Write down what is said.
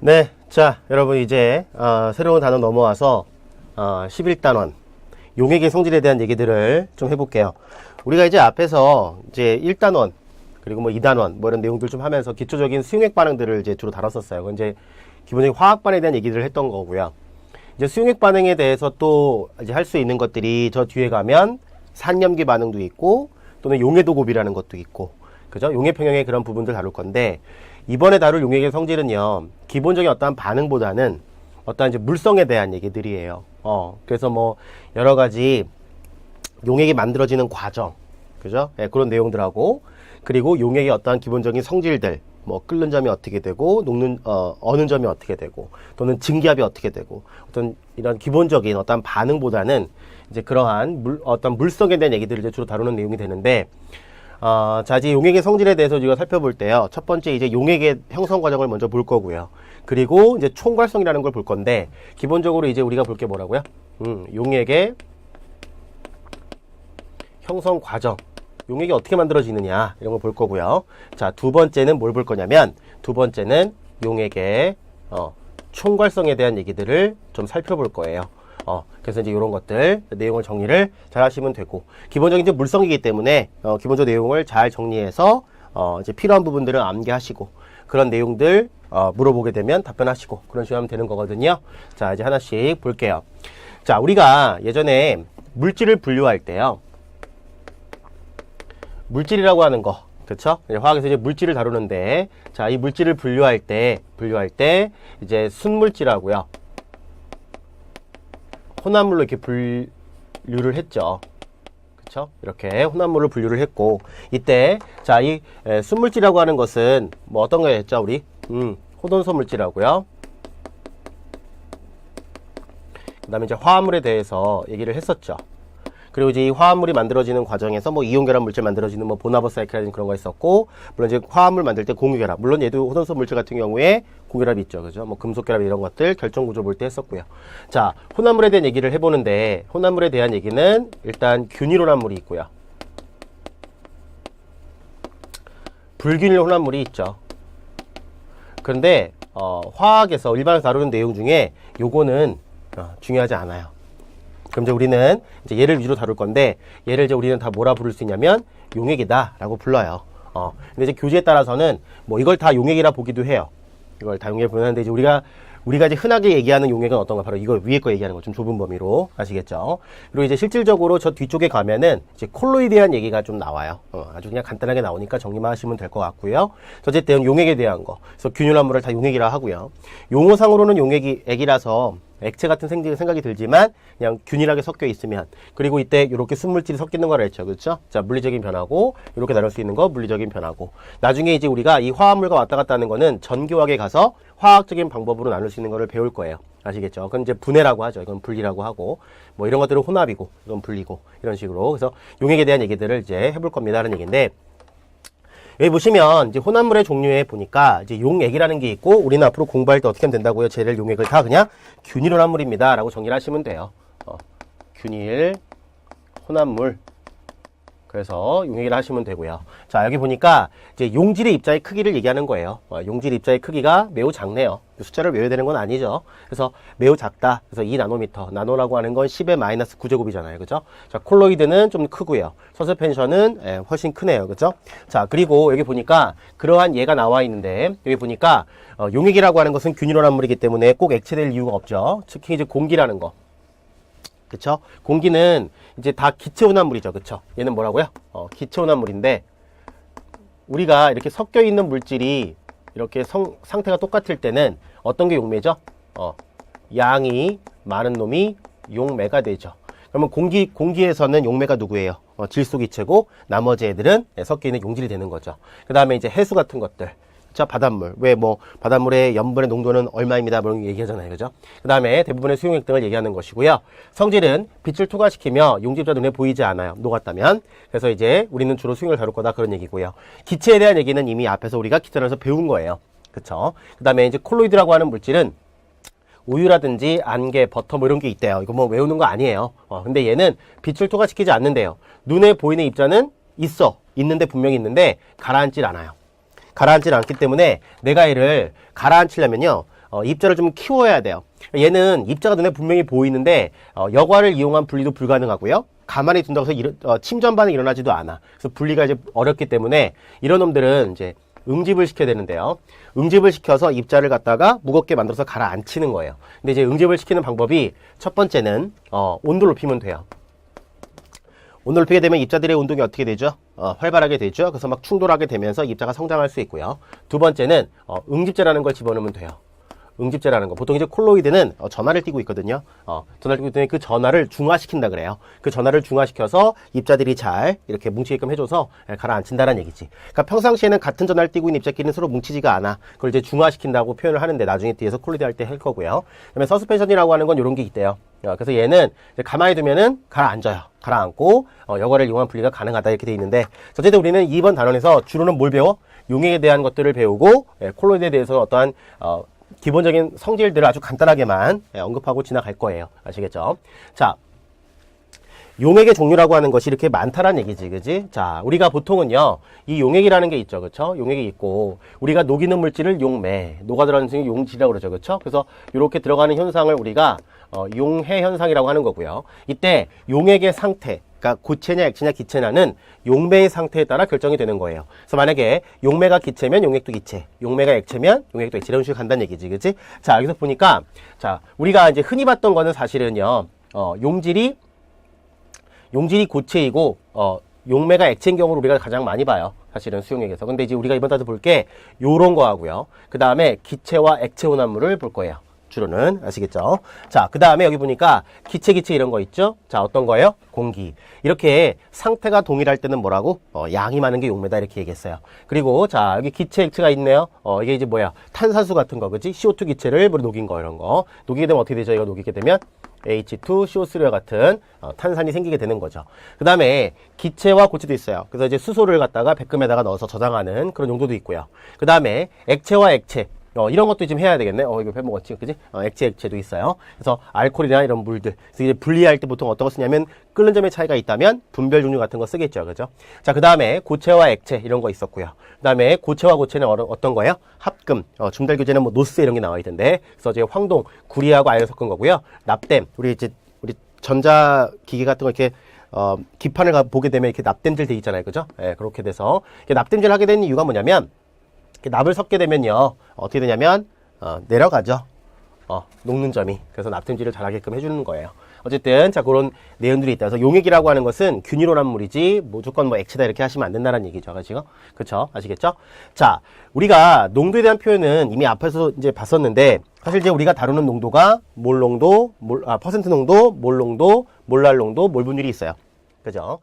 네, 자, 여러분 이제 새로운 단어 넘어와서 11단원 용액의 성질에 대한 얘기들을 좀 해볼게요. 우리가 이제 앞에서 이제 1단원 그리고 뭐 2단원 뭐 이런 내용들 좀 하면서 기초적인 수용액 반응들을 이제 주로 다뤘었어요. 그건 이제 기본적인 화학 반응에 대한 얘기들을 했던 거고요. 이제 수용액 반응에 대해서 또 이제 할 수 있는 것들이 저 뒤에 가면 산염기 반응도 있고 또는 용해도곱이라는 것도 있고, 그죠? 용해 평형의 그런 부분들 다룰 건데, 이번에 다룰 용액의 성질은요, 기본적인 어떠한 반응보다는 어떠한 이제 물성에 대한 얘기들이에요. 그래서 뭐 여러 가지 용액이 만들어지는 과정, 그죠? 네, 그런 내용들하고, 그리고 용액의 어떠한 기본적인 성질들, 뭐 끓는 점이 어떻게 되고, 녹는 어는 점이 어떻게 되고, 또는 증기압이 어떻게 되고, 어떤 이런 기본적인 어떤 반응보다는 이제 그러한 어떤 물성에 대한 얘기들을 이제 주로 다루는 내용이 되는데, 자, 이제 용액의 성질에 대해서 우리가 살펴볼 때요. 첫 번째 이제 용액의 형성 과정을 먼저 볼 거고요. 그리고 이제 총괄성이라는 걸 볼 건데, 기본적으로 이제 우리가 볼 게 뭐라고요? 용액의 형성 과정. 용액이 어떻게 만들어지느냐, 이런 걸 볼 거고요. 자, 두 번째는 뭘 볼 거냐면, 두 번째는 용액의 총괄성에 대한 얘기들을 좀 살펴볼 거예요. 그래서 이제 이런 것들 내용을 정리를 잘 하시면 되고, 기본적인 이제 물성이기 때문에 기본적 내용을 잘 정리해서 이제 필요한 부분들을 암기하시고, 그런 내용들 물어보게 되면 답변하시고, 그런 식으로 하면 되는 거거든요. 자, 이제 하나씩 볼게요. 자, 우리가 예전에 물질을 분류할 때요, 물질이라고 하는 거, 그쵸? 화학에서 이제 물질을 다루는데, 자, 이 물질을 분류할 때 이제 순물질하고요, 혼합물로 이렇게 분류를 했죠. 그쵸? 이렇게 혼합물을 분류를 했고, 이때, 자, 이 순물질이라고 하는 것은 뭐 어떤 거였죠, 우리? 호돈소 물질하고요. 그 다음에 이제 화합물에 대해서 얘기를 했었죠. 그리고 이제 이 화합물이 만들어지는 과정에서 뭐 이온결합 물질 만들어지는 뭐 보나버 사이클이라는 그런 거 있었고, 물론 이제 화합물 만들 때 공유결합, 물론 얘도 호돈소 물질 같은 경우에 공유결합이 있죠, 그죠? 뭐 금속결합 이런 것들 결정구조 볼 때 했었고요. 자, 혼합물에 대한 얘기를 해보는데, 혼합물에 대한 얘기는 일단 균일 혼합물이 있고요, 불균일 혼합물이 있죠. 그런데 화학에서 일반에서 다루는 내용 중에 요거는 중요하지 않아요. 그럼 이제 우리는 이제 얘를 위주로 다룰 건데, 얘를 이제 우리는 다 뭐라 부를 수 있냐면 용액이다 라고 불러요. 근데 이제 교재에 따라서는 뭐 이걸 다 용액이라 보기도 해요. 이걸 다 용액 보는데, 이제 우리가 이제 흔하게 얘기하는 용액은 어떤가? 바로 이거 위에 거 얘기하는 거, 좀 좁은 범위로 아시겠죠? 그리고 이제 실질적으로 저 뒤쪽에 가면은 이제 콜로이드에 대한 얘기가 좀 나와요. 아주 그냥 간단하게 나오니까 정리만 하시면 될 것 같고요. 어쨌든 용액에 대한 거, 그래서 균일합물을 다 용액이라 하고요. 용어상으로는 용액이 액이라서 액체 같은 생각이 들지만 그냥 균일하게 섞여 있으면, 그리고 이때 이렇게 순물질이 섞이는 거라 했죠, 그렇죠? 자, 물리적인 변화고, 이렇게 나눌 수 있는 거 물리적인 변화고, 나중에 이제 우리가 이 화합물과 왔다 갔다 하는 거는 전기화학에 가서 화학적인 방법으로 나눌 수 있는 거를 배울 거예요. 아시겠죠? 그건 이제 분해라고 하죠. 이건 분리라고 하고, 뭐 이런 것들은 혼합이고, 이건 분리고, 이런 식으로. 그래서 용액에 대한 얘기들을 이제 해볼 겁니다 라는 얘기인데, 여기 보시면 이제 혼합물의 종류에 보니까 이제 용액이라는 게 있고, 우리는 앞으로 공부할 때 어떻게 하면 된다고요? 쟤를 용액을 다 그냥 균일 혼합물입니다 라고 정리를 하시면 돼요. 균일 혼합물. 그래서 용액이라 하시면 되고요. 자, 여기 보니까 이제 용질의 입자의 크기를 얘기하는 거예요. 용질 입자의 크기가 매우 작네요. 숫자를 외워야 되는 건 아니죠. 그래서 매우 작다. 그래서 2나노미터. 나노라고 하는 건 10의 마이너스 9제곱이잖아요. 그죠? 자, 콜로이드는 좀 크고요. 서스펜션은 훨씬 크네요. 그죠? 자, 그리고 여기 보니까 그러한 예가 나와 있는데, 여기 보니까 용액이라고 하는 것은 균일혼합물이기 때문에 꼭 액체될 이유가 없죠. 특히 이제 공기라는 거. 그쵸? 공기는 이제 다 기체혼합물이죠. 그쵸? 얘는 뭐라고요? 기체혼합물인데, 우리가 이렇게 섞여 있는 물질이 이렇게 상태가 똑같을 때는 어떤 게 용매죠? 양이 많은 놈이 용매가 되죠. 그러면 공기에서는 용매가 누구예요? 질소기체고, 나머지 애들은 섞여 있는 용질이 되는 거죠. 그 다음에 이제 해수 같은 것들. 자, 바닷물. 왜 뭐 바닷물의 염분의 농도는 얼마입니다, 뭐 이런 거 얘기하잖아요. 그죠? 그 다음에 대부분의 수용액 등을 얘기하는 것이고요. 성질은 빛을 투과시키며 용질자 눈에 보이지 않아요, 녹았다면. 그래서 이제 우리는 주로 수용액을 다룰 거다, 그런 얘기고요. 기체에 대한 얘기는 이미 앞에서 우리가 기체라서 배운 거예요. 그쵸? 그 다음에 이제 콜로이드라고 하는 물질은 우유라든지 안개, 버터 뭐 이런 게 있대요. 이거 뭐 외우는 거 아니에요. 근데 얘는 빛을 투과시키지 않는데요. 눈에 보이는 입자는 있는데 분명히 있는데 가라앉질 않아요. 가라앉질 않기 때문에 내가 얘를 가라앉히려면요, 입자를 좀 키워야 돼요. 얘는 입자가 눈에 분명히 보이는데 여과를 이용한 분리도 불가능하고요. 가만히 둔다고 해서 침전반이 일어나지도 않아. 그래서 분리가 이제 어렵기 때문에 이런 놈들은 이제 응집을 시켜야 되는데요. 응집을 시켜서 입자를 갖다가 무겁게 만들어서 가라앉히는 거예요. 근데 이제 응집을 시키는 방법이 첫 번째는 온도를 높이면 돼요. 온도를 높이게 되면 입자들의 운동이 어떻게 되죠? 활발하게 되죠. 그래서 막 충돌하게 되면서 입자가 성장할 수 있고요. 두 번째는 응집제라는 걸 집어넣으면 돼요. 응집제라는 거. 보통 이제 콜로이드는 전하를 띠고 있거든요. 전하를 띠고 있더니 그 전하를 중화시킨다 그래요. 그 전하를 중화시켜서 입자들이 잘 이렇게 뭉치게끔 해줘서 가라앉힌다는 얘기지. 그러니까 평상시에는 같은 전하를 띠고 있는 입자끼리는 서로 뭉치지가 않아. 그걸 이제 중화시킨다고 표현을 하는데 나중에 뒤에서 콜로이드 할 때 할 거고요. 그다음에 서스펜션이라고 하는 건 이런 게 있대요. 그래서 얘는 가만히 두면은 가라앉아요. 가라앉고 여과를 이용한 분리가 가능하다 이렇게 돼 있는데 어쨌든 우리는 2번 단원에서 주로는 뭘 배워? 용액에 대한 것들을 배우고 콜로이드에 대해서는 어떠한 기본적인 성질들을 아주 간단하게만 언급하고 지나갈 거예요. 아시겠죠? 자, 용액의 종류라고 하는 것이 이렇게 많다라는 얘기지, 그지? 자, 우리가 보통은요, 이 용액이라는 게 있죠, 그쵸? 용액이 있고, 우리가 녹이는 물질을 용매, 녹아 들어가는 것을 용질이라고 그러죠, 그쵸? 그래서 이렇게 들어가는 현상을 우리가 용해 현상이라고 하는 거고요. 이때 용액의 상태, 그러니까 고체냐 액체냐 기체냐는 용매의 상태에 따라 결정이 되는 거예요. 그래서 만약에 용매가 기체면 용액도 기체, 용매가 액체면 용액도 액체 이런 식으로 간다는 얘기지, 그치? 자, 여기서 보니까 자, 우리가 이제 흔히 봤던 거는 사실은요, 용질이 고체이고 용매가 액체인 경우를 우리가 가장 많이 봐요. 사실은 수용액에서. 근데 이제 우리가 이번 달에 볼 게 요런 거 하고요. 그 다음에 기체와 액체 혼합물을 볼 거예요. 주로는. 아시겠죠? 자, 그 다음에 여기 보니까 기체 이런 거 있죠? 자, 어떤 거예요? 공기. 이렇게 상태가 동일할 때는 뭐라고? 양이 많은 게 용매다 이렇게 얘기했어요. 그리고 자, 여기 기체 액체가 있네요. 이게 이제 뭐야? 탄산수 같은 거, 그치? CO2 기체를 녹인 거, 이런 거. 녹이게 되면 어떻게 되죠? 이거 녹이게 되면 H2SO3와 같은 탄산이 생기게 되는 거죠. 그 다음에 기체와 고체도 있어요. 그래서 이제 수소를 갖다가 백금에다가 넣어서 저장하는 그런 용도도 있고요. 그 다음에 액체와 액체. 이런 것도 좀 해야 되겠네. 이거 빼먹었지, 그지? 액체도 있어요. 그래서 알코올이나 이런 물들. 그래서 이제 분리할 때 보통 어떤 거 쓰냐면 끓는 점의 차이가 있다면 분별 종류 같은 거 쓰겠죠, 그죠? 자, 그 다음에 고체와 액체 이런 거 있었고요. 그 다음에 고체와 고체는 어떤 거예요? 합금, 중달교제는 뭐 노스 이런 게 나와 있던데. 그래서 이제 황동, 구리하고 아연을 섞은 거고요. 납땜, 우리 전자기계 같은 거 이렇게 기판을 보게 되면 이렇게 납땜질 돼 있잖아요, 그죠? 그렇게 돼서 납땜질 하게 된 이유가 뭐냐면. 납을 섞게 되면요 어떻게 되냐면 내려가죠. 녹는 점이. 그래서 납땜질을 잘하게끔 해주는 거예요. 어쨌든 자 그런 내용들이 있다. 그래서 용액이라고 하는 것은 균일온한 물이지 무조건 뭐 액체다 이렇게 하시면 안 된다는 얘기죠. 지금 그쵸? 아시겠죠? 자, 우리가 농도에 대한 표현은 이미 앞에서 이제 봤었는데 사실 이제 우리가 다루는 농도가 몰 농도, 퍼센트 농도, 몰 농도, 몰랄 농도, 몰 분율이 있어요. 그죠?